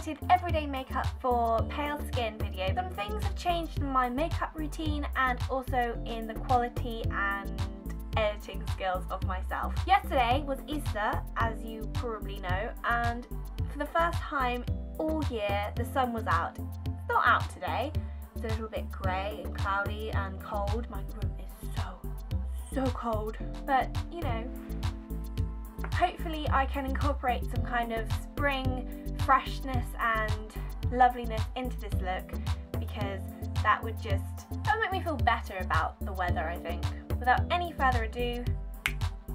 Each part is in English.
updated everyday makeup for pale skin video. Some things have changed in my makeup routine and also in the quality and editing skills of myself. Yesterday was Easter, as you probably know, and for the first time all year the sun was out. It's not out today. It's a little bit grey and cloudy and cold. My room is so cold, but you know, hopefully I can incorporate some kind of spring freshness and loveliness into this look, because that would make me feel better about the weather, I think. Without any further ado,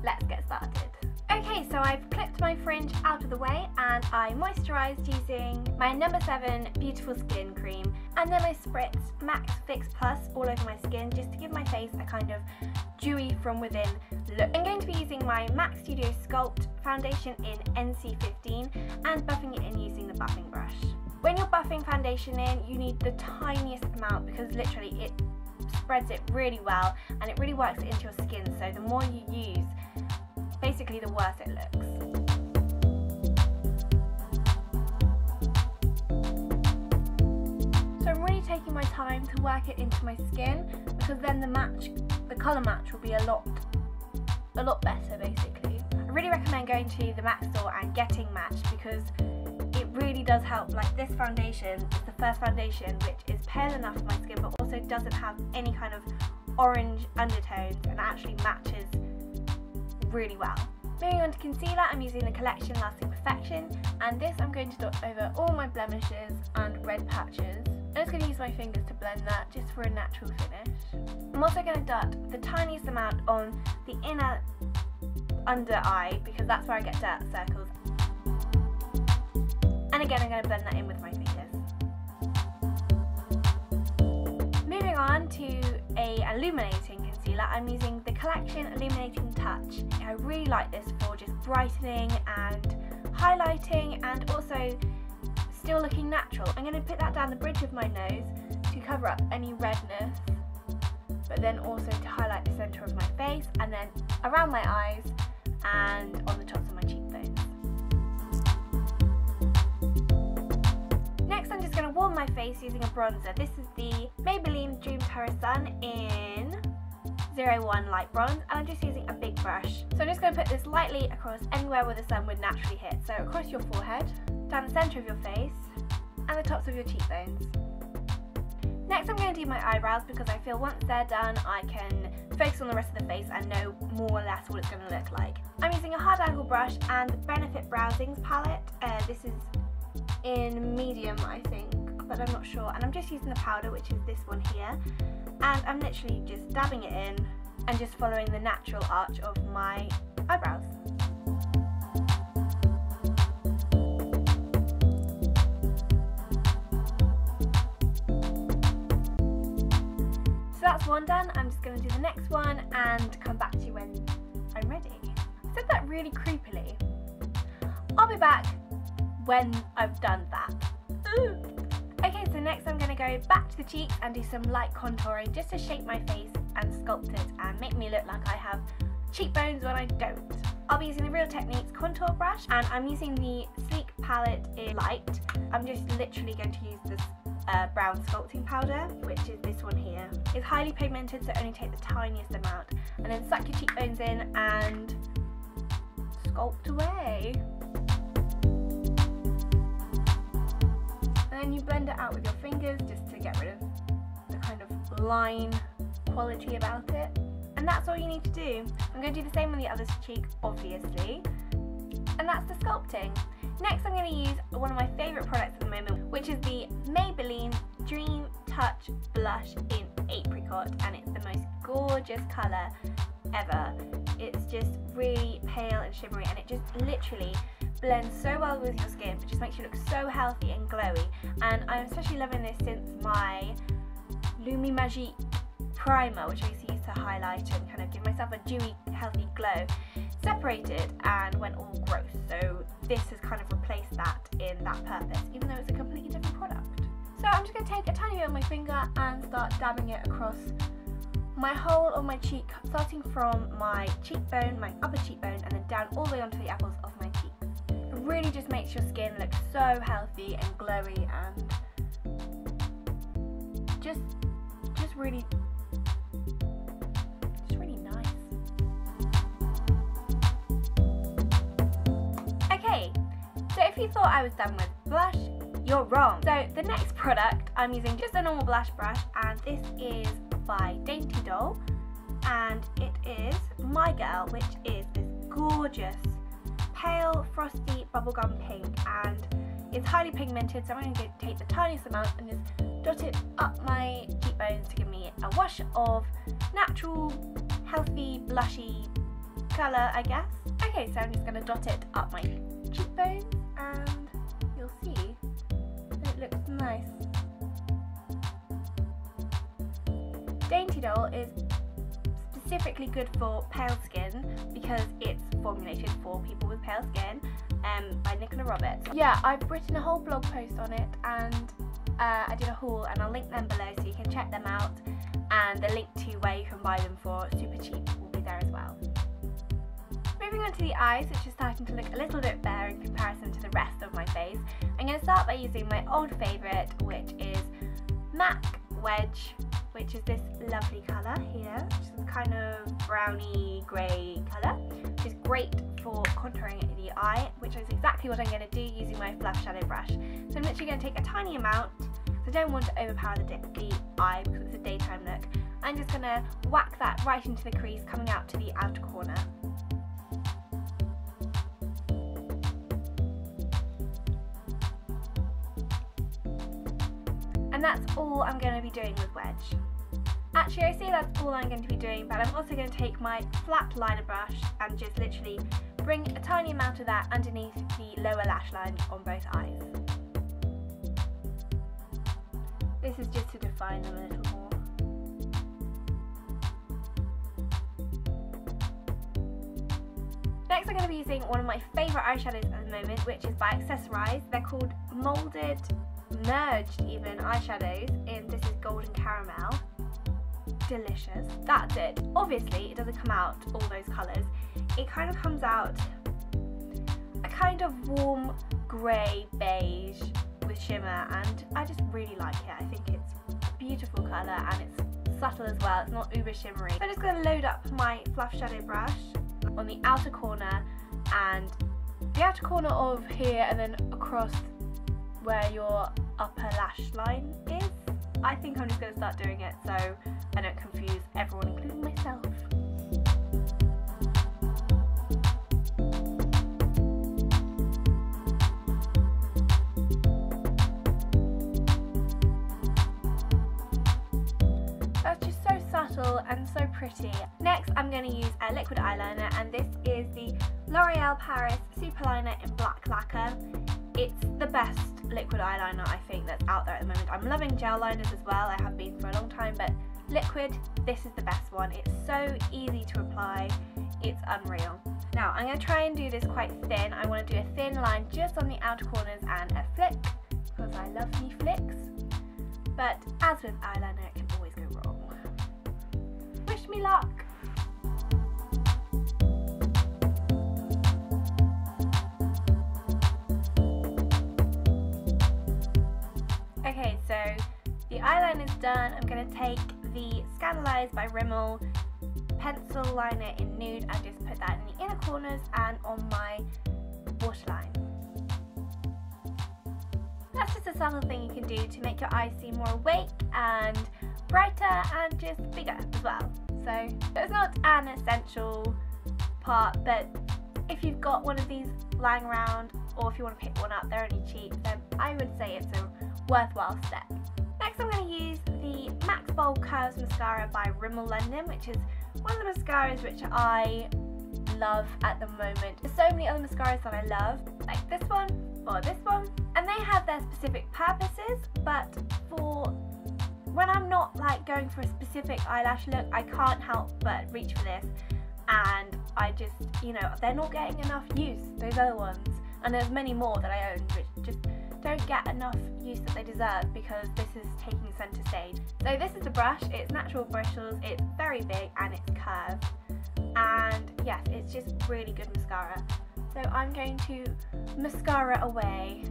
let's get started. Okay, so I've clipped my fringe out of the way and I moisturised using my number 7 Beautiful Skin Cream, and then I spritzed Max Fix Plus all over my skin just to give my face a kind of dewy from within look. I'm going to be using my MAC Studio Sculpt foundation in NC15 and buffing it in using the buffing brush. When you're buffing foundation in, you need the tiniest amount because literally it spreads it really well and it really works it into your skin, so the more you use, basically the worse it looks. So I'm really taking my time to work it into my skin, because then the colour match will be a lot better basically. I really recommend going to the MAC store and getting matched, because it really does help. Like this foundation is the first foundation which is pale enough for my skin but also doesn't have any kind of orange undertones and actually matches really well. Moving on to concealer, I'm using the Collection Lasting Perfection, and this I'm going to dot over all my blemishes and red patches. I'm just going to use my fingers to blend that just for a natural finish. I'm also going to dot the tiniest amount on the inner under eye, because that's where I get dirt circles. And again, I'm going to blend that in with my fingers. Moving on to a illuminating concealer, I'm using the Collection Illuminating Touch. I really like this for just brightening and highlighting and also still looking natural. I'm going to put that down the bridge of my nose to cover up any redness, but then also to highlight the centre of my face and then around my eyes and on the tops of my cheekbones. Next, I'm just going to warm my face using a bronzer. This is the Maybelline Dream Terra Sun in 01 Light Bronze, and I'm just using a big brush. So I'm just going to put this lightly across anywhere where the sun would naturally hit. So across your forehead, down the centre of your face, and the tops of your cheekbones. Next, I'm going to do my eyebrows, because I feel once they're done I can focus on the rest of the face and know more or less what it's going to look like. I'm using a hard angle brush and the Benefit Browsings palette. This is in medium, I think, but I'm not sure, and I'm just using the powder, which is this one here, and I'm literally just dabbing it in and just following the natural arch of my eyebrows. So that's one done. I'm just going to do the next one and come back to you when I'm ready. I said that really creepily. I'll be back when I've done that. Ooh. Okay, so next I'm going to go back to the cheeks and do some light contouring just to shape my face and sculpt it and make me look like I have cheekbones when I don't. I'll be using the Real Techniques contour brush, and I'm using the Sleek palette in light. I'm just literally going to use this brown sculpting powder, which is this one here. It's highly pigmented, so only take the tiniest amount, and then suck your cheekbones in and sculpt away. And then you blend it out with your fingers just to get rid of the kind of line quality about it. And that's all you need to do. I'm going to do the same on the other cheek, obviously. And that's the sculpting. Next, I'm going to use one of my favourite products at the moment, which is the Maybelline Dream Touch Blush in Apricot. And it's the most gorgeous colour ever. It's just really pale and shimmery, and it just literally blends so well with your skin. It just makes you look so healthy and glowy, and I'm especially loving this since my Illuminating primer, which I used to use to highlight and kind of give myself a dewy, healthy glow, separated and went all gross. So this has kind of replaced that in that purpose, even though it's a completely different product. So I'm just going to take a tiny bit of my finger and start dabbing it across my whole of my cheek, starting from my cheekbone, my upper cheekbone, and then down all the way onto the apples of my cheek. I really just makes your skin look so healthy and glowy and just really nice. Okay, so if you thought I was done with blush, you're wrong. So the next product, I'm using just a normal blush brush, and this is by Dainty doll, and it is My Girl, which is this gorgeous pale frosty bubblegum pink, and it's highly pigmented, so I'm going to take the tiniest amount and just dot it up my cheekbones to give me a wash of natural, healthy, blushy colour, I guess. Okay, so I'm just going to dot it up my cheekbones, and you'll see that it looks nice. Dainty doll is specifically good for pale skin because it's formulated for people with pale skin by Nicola Roberts. Yeah, I've written a whole blog post on it, and I did a haul, and I'll link them below so you can check them out, and the link to where you can buy them for super cheap will be there as well. Moving on to the eyes, which is starting to look a little bit bare in comparison to the rest of my face, I'm going to start by using my old favourite, which is MAC Wedge, which is this lovely colour here, which is kind of browny grey colour, which is great for contouring the eye, which is exactly what I'm going to do using my fluff shadow brush. So I'm literally going to take a tiny amount, because I don't want to overpower the eye because it's a daytime look. I'm just going to whack that right into the crease, coming out to the outer corner. And that's all I'm going to be doing with Wedge. Actually, I say that's all I'm going to be doing, but I'm also going to take my flat liner brush and just literally bring a tiny amount of that underneath the lower lash line on both eyes. This is just to define them a little more. Next, I'm going to be using one of my favourite eyeshadows at the moment, which is by Accessorize. They're called merged even eyeshadows, and this is golden caramel. Delicious. That's it. Obviously it doesn't come out all those colours, it kind of comes out a kind of warm grey beige with shimmer, and I just really like it. I think it's a beautiful colour and it's subtle as well, it's not uber shimmery. So I'm just going to load up my fluff shadow brush on the outer corner, and the outer corner of here, and then across where your upper lash line is. I think I'm just going to start doing it so I don't confuse everyone, including myself. That's just so subtle and so pretty. Next, I'm going to use a liquid eyeliner, and this is the L'Oreal Paris Super Liner in Black Lacquer. It's the best liquid eyeliner I think that's out there at the moment. I'm loving gel liners as well, I have been for a long time, but liquid, this is the best one. It's so easy to apply, it's unreal. Now I'm going to try and do this quite thin. I want to do a thin line just on the outer corners and a flick, because I love me flicks. But as with eyeliner, it can always go wrong. Wish me luck! Okay, so the eyeliner is done. I'm going to take the Scandalize by Rimmel pencil liner in nude and just put that in the inner corners and on my waterline. That's just a subtle thing you can do to make your eyes seem more awake and brighter and just bigger as well. So it's not an essential part, but if you've got one of these lying around, or if you want to pick one up, they're only cheap, then I would say it's a worthwhile step. Next I'm going to use the Max Bold Curves Mascara by Rimmel London, which is one of the mascaras which I love at the moment. There's so many other mascaras that I love, like this one or this one, and they have their specific purposes, but for when I'm not like going for a specific eyelash look, I can't help but reach for this, and I just, you know, they're not getting enough use, those other ones, and there's many more that I own which just don't get enough use that they deserve because this is taking centre stage. So this is the brush, it's natural bristles, it's very big and it's curved. And yes, it's just really good mascara. So I'm going to mascara away.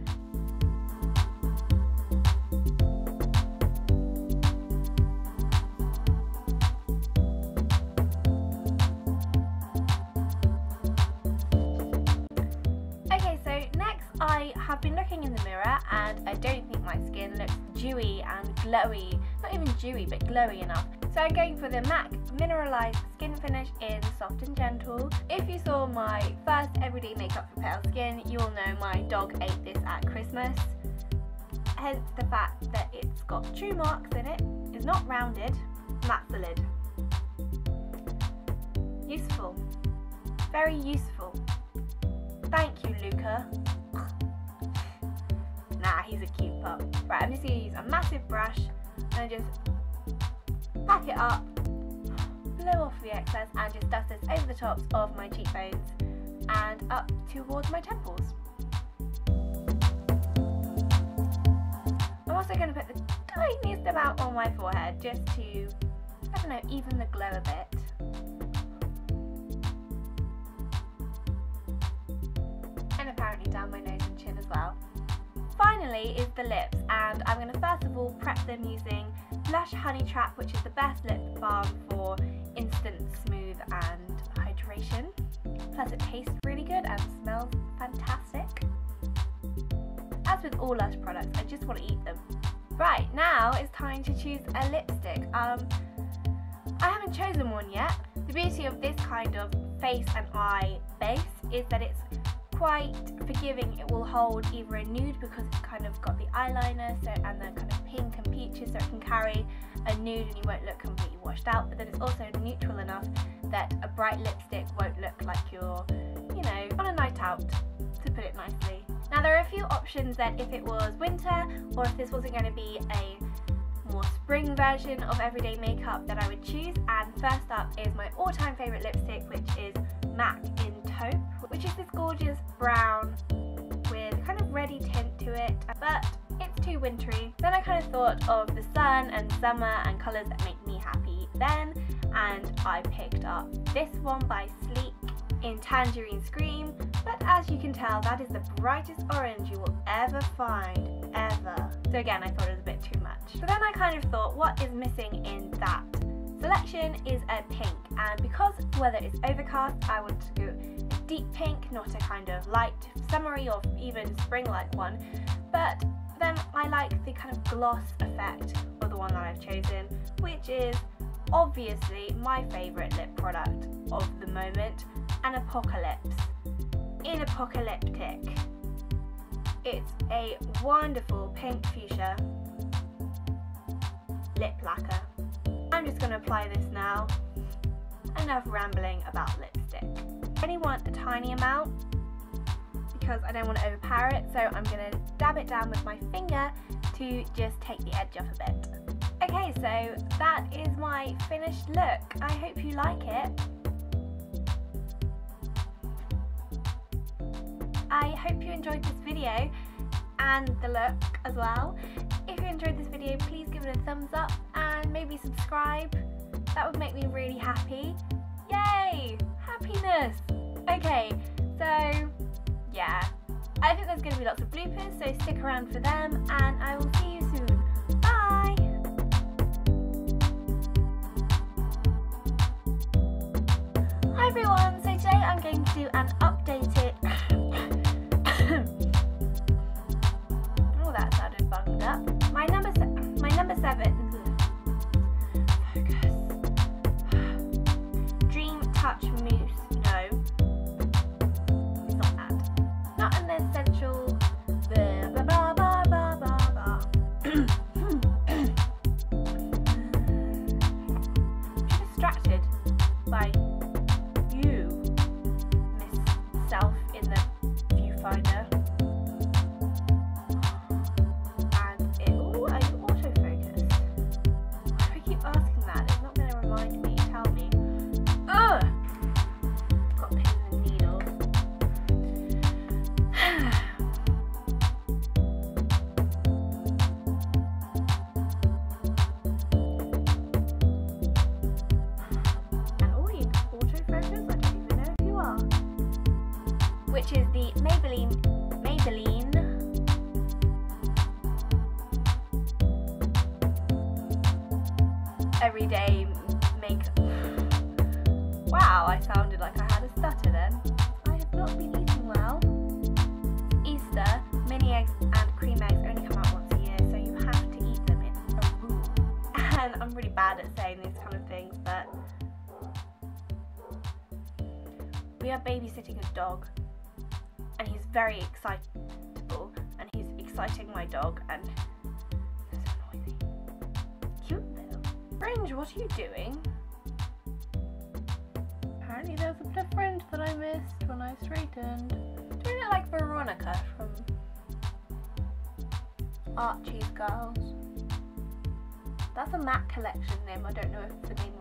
I have been looking in the mirror and I don't think my skin looks dewy and glowy, not even dewy but glowy enough. So I'm going for the MAC Mineralize Skin Finish in Soft and Gentle. If you saw my first everyday makeup for pale skin, you will know my dog ate this at Christmas. Hence the fact that it's got true marks in it, it's not rounded, and that's the lid. Useful, very useful. Thank you, Luca. Nah, he's a cute pup. Right, I'm just going to use a massive brush and just pack it up, blow off the excess and just dust this over the tops of my cheekbones and up towards my temples. I'm also going to put the tiniest amount on my forehead just to, I don't know, even the glow a bit. And apparently down my nose and chin as well. Finally is the lips, and I'm going to first of all prep them using Blush Honey Trap, which is the best lip balm for instant smooth and hydration. Plus it tastes really good and smells fantastic. As with all Lush products, I just want to eat them. Right, now it's time to choose a lipstick. I haven't chosen one yet. The beauty of this kind of face and eye base is that it's quite forgiving. It will hold either a nude because it's kind of got the eyeliner and the kind of pink and peaches, so it can carry a nude and you won't look completely washed out, but then it's also neutral enough that a bright lipstick won't look like you're, you know, on a night out, to put it nicely. Now there are a few options that if it was winter or if this wasn't going to be a more spring version of everyday makeup that I would choose, and first up is my all-time favourite lipstick, which is MAC in Taupe, which is this gorgeous brown with kind of reddy tint to it, but it's too wintry. Then I kind of thought of the sun and summer and colours that make me happy then, and I picked up this one by Sleek in Tangerine Scream, but as you can tell that is the brightest orange you will ever find, ever. So again, I thought it was a bit too much. So then I kind of thought, what is missing in that selection is a pink, and because the weather is overcast, I want to go a deep pink, not a kind of light summery or even spring-like one, but then I like the kind of gloss effect of the one that I've chosen, which is obviously my favourite lip product of the moment, an Apocalips in Apocaliptic. It's a wonderful pink fuchsia lip lacquer. I'm just going to apply this now. Enough rambling about lipstick. I only want a tiny amount because I don't want to overpower it, so I'm going to dab it down with my finger to just take the edge off a bit. Okay, so that is my finished look. I hope you like it. I hope you enjoyed this video and the look as well. If you enjoyed this video, please give it a thumbs up and maybe subscribe. That would make me really happy. Yay! Happiness! Okay, so yeah. I think there's going to be lots of bloopers, so stick around for them and I will see you soon. Bye! Hi everyone, so today I'm going to do an updated oh, that sounded bunged up. My number 7 focus. Dream Touch Mousse. No, it's not that. Not an essential blah blah blah blah blah blah blah. I'm distracted by you, Miss Self in the viewfinder. which is the Maybelline Everyday Makeup. Wow, I sounded like I had a stutter then. I have not been eating well. Easter, mini eggs and cream eggs only come out once a year, so you have to eat them in a room. And I'm really bad at saying these kind of things, but we are babysitting a dog, and he's very excitable, and he's exciting my dog, and it's so noisy. Cute little. Fringe, what are you doing? Apparently there's a bit of fringe that I missed when I straightened. Doing it like Veronica from Archie's Girls. That's a MAC collection name. I don't know if the name